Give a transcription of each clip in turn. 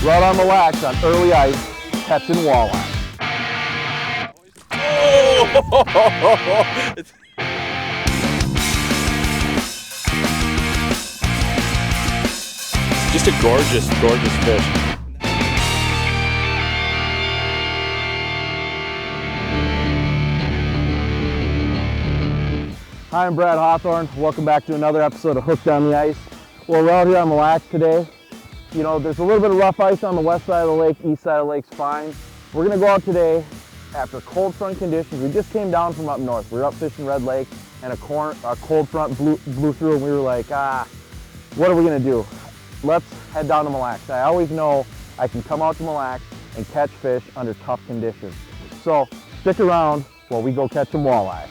We're out on Mille Lacs on early ice, catching walleye. Oh! Just a gorgeous, gorgeous fish. Hi, I'm Brad Hawthorne. Welcome back to another episode of Hooked on the Ice. Well, we're out here on Mille Lacs today. You know, there's a little bit of rough ice on the west side of the lake, east side of the lake's fine. We're gonna go out today after cold front conditions. We just came down from up north. We were up fishing Red Lake and a cold front blew through and we were like, what are we gonna do? Let's head down to Mille Lacs. I always know I can come out to Mille Lacs and catch fish under tough conditions. So stick around while we go catch some walleye.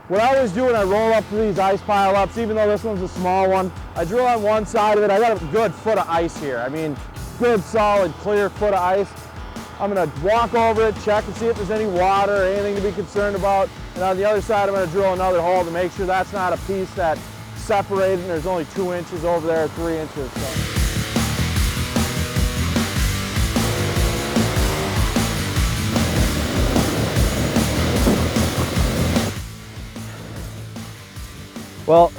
What I always do when I roll up to these ice pile-ups, even though this one's a small one, I drill on one side of it. I got a good foot of ice here. I mean, good, solid, clear foot of ice. I'm gonna walk over it, check and see if there's any water or anything to be concerned about. And on the other side, I'm gonna drill another hole to make sure that's not a piece that's separated and there's only 2 inches over there, or 3 inches. So. Well,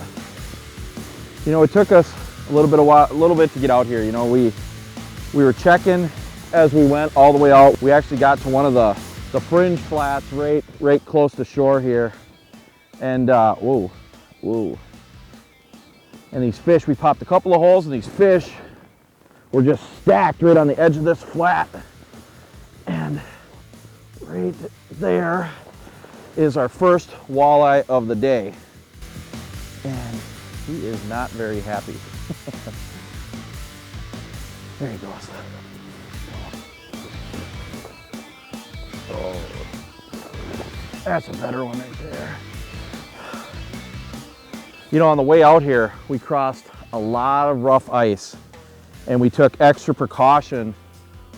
you know, it took us a little bit to get out here. You know, we were checking as we went all the way out. We actually got to one of the fringe flats right close to shore here. And whoa. And these fish, we popped a couple of holes and these fish were just stacked right on the edge of this flat. And right there is our first walleye of the day. And he is not very happy. There he goes. Oh, that's a better one right there. You know, on the way out here, we crossed a lot of rough ice and we took extra precaution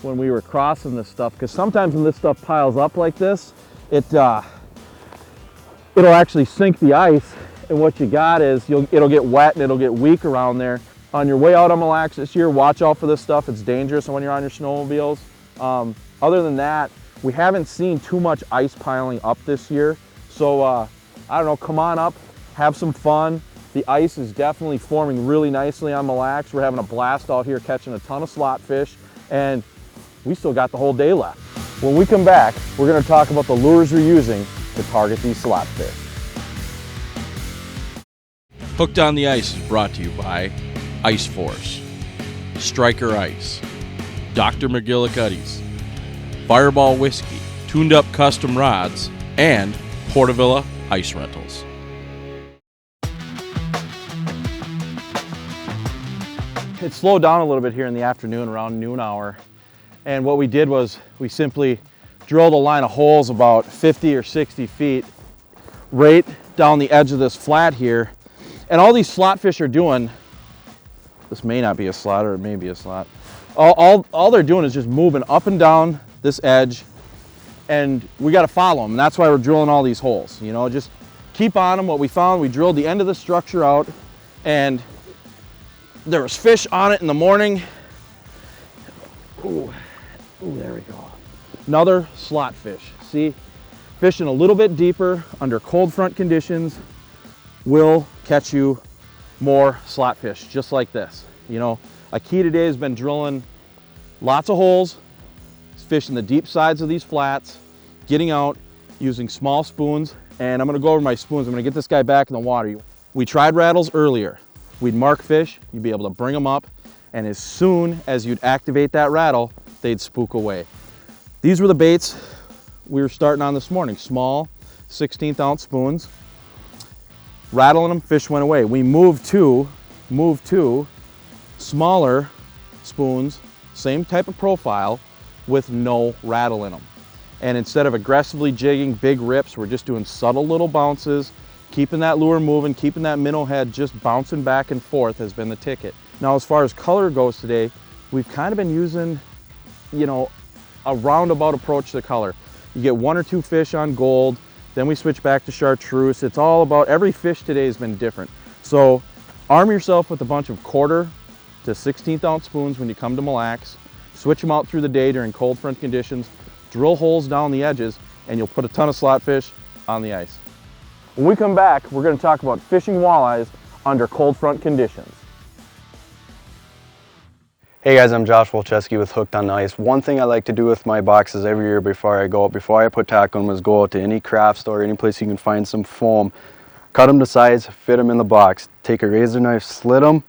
when we were crossing this stuff, because sometimes when this stuff piles up like this, it'll actually sink the ice. And what you got is it'll get wet and it'll get weak around there. On your way out on Mille Lacs this year, watch out for this stuff. It's dangerous when you're on your snowmobiles. Other than that, we haven't seen too much ice piling up this year. So I don't know, come on up, have some fun. The ice is definitely forming really nicely on Mille Lacs. We're having a blast out here catching a ton of slot fish, and we still got the whole day left. When we come back, we're gonna talk about the lures we're using to target these slot fish. Hooked on the Ice is brought to you by Ice Force, Striker Ice, Dr. McGillicuddy's, Fireball Whiskey, Tuned Up Custom Rods, and Portavilla Ice Rentals. It slowed down a little bit here in the afternoon, around noon hour. And what we did was we simply drilled a line of holes about 50 or 60 feet right down the edge of this flat here. And all these slot fish are doing, this may not be a slot or it may be a slot. All they're doing is just moving up and down this edge, and we got to follow them. And that's why we're drilling all these holes. You know, just keep on them. What we found, we drilled the end of the structure out, and there was fish on it in the morning. Ooh, there we go. Another slot fish. See, fishing a little bit deeper under cold front conditions will catch you more slot fish just like this. You know, a key today has been drilling lots of holes, fishing the deep sides of these flats, getting out, using small spoons, and I'm gonna go over my spoons. I'm gonna get this guy back in the water. We tried rattles earlier. We'd mark fish, you'd be able to bring them up, and as soon as you'd activate that rattle, they'd spook away. These were the baits we were starting on this morning, small 16th ounce spoons. Rattling them, fish went away. We moved to smaller spoons, same type of profile, with no rattle in them. And instead of aggressively jigging big rips, we're just doing subtle little bounces, keeping that lure moving, keeping that minnow head just bouncing back and forth has been the ticket. Now, as far as color goes today, we've kind of been using, you know, a roundabout approach to color. You get 1 or 2 fish on gold, Then we switch back to chartreuse. It's all about, every fish today has been different. So arm yourself with a bunch of 1/4 to 1/16 ounce spoons when you come to Mille Lacs. Switch them out through the day during cold front conditions. Drill holes down the edges, and you'll put a ton of slot fish on the ice. When we come back, we're going to talk about fishing walleyes under cold front conditions. Hey guys, I'm Josh Wolcheski with Hooked on Ice. One thing I like to do with my boxes every year before I go out, before I put tackle on them, is go out to any craft store, any place you can find some foam, cut them to size, fit them in the box, take a razor knife, slit them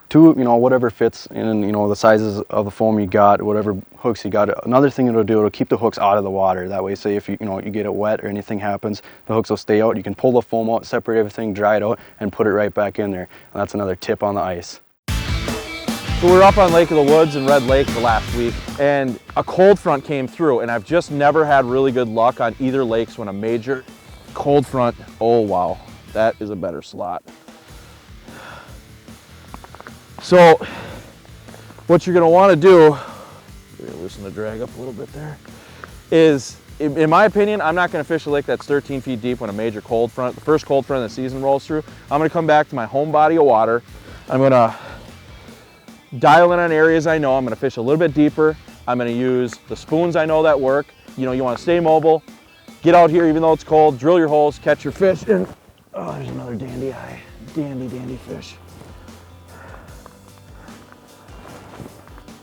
to, whatever fits in, the sizes of the foam you got, whatever hooks you got. Another thing it'll do, it'll keep the hooks out of the water. That way, say if you get it wet or anything happens, the hooks will stay out. You can pull the foam out, separate everything, dry it out, and put it right back in there. And that's another tip on the ice. So we were up on Lake of the Woods and Red Lake the last week, and a cold front came through, and I've just never had really good luck on either lakes when a major cold front, oh wow, that is a better slot. So what you're gonna wanna do, loosen the drag up a little bit there, is, in my opinion, I'm not gonna fish a lake that's 13 feet deep when a major cold front, the first cold front of the season rolls through. I'm gonna come back to my home body of water. I'm gonna dial in on areas I know. I'm gonna fish a little bit deeper. I'm gonna use the spoons I know that work. You wanna stay mobile, get out here even though it's cold, drill your holes, catch your fish, and oh, there's another dandy eye. Dandy fish.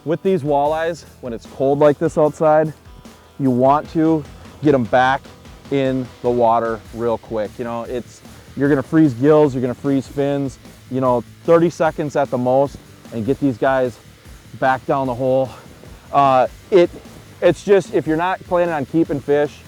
With these walleyes, when it's cold like this outside, you want to get them back in the water real quick. You're gonna freeze gills, you're gonna freeze fins, 30 seconds at the most, and get these guys back down the hole. It's just, if you're not planning on keeping fish,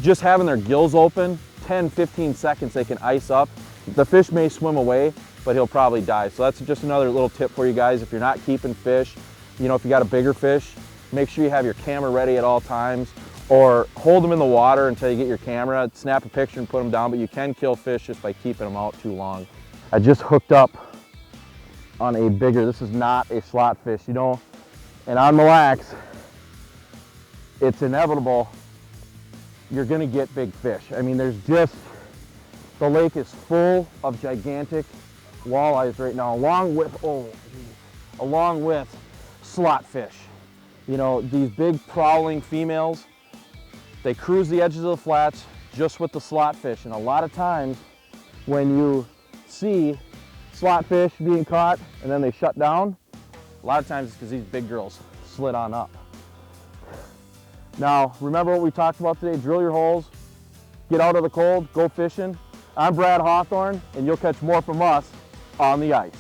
just having their gills open, 10, 15 seconds, they can ice up. The fish may swim away, but he'll probably die. So that's just another little tip for you guys. If you're not keeping fish, if you got a bigger fish, make sure you have your camera ready at all times, or hold them in the water until you get your camera, snap a picture and put them down, but you can kill fish just by keeping them out too long. I just hooked up on a bigger, this is not a slot fish, and on Mille Lacs, it's inevitable you're gonna get big fish. I mean, the lake is full of gigantic walleyes right now, along with slot fish. These big prowling females, they cruise the edges of the flats just with the slot fish, and a lot of times when you see slot fish being caught and then they shut down, a lot of times it's because these big girls slid on up. Now, remember what we talked about today, drill your holes, get out of the cold, go fishing. I'm Brad Hawthorne, and you'll catch more from us on the ice.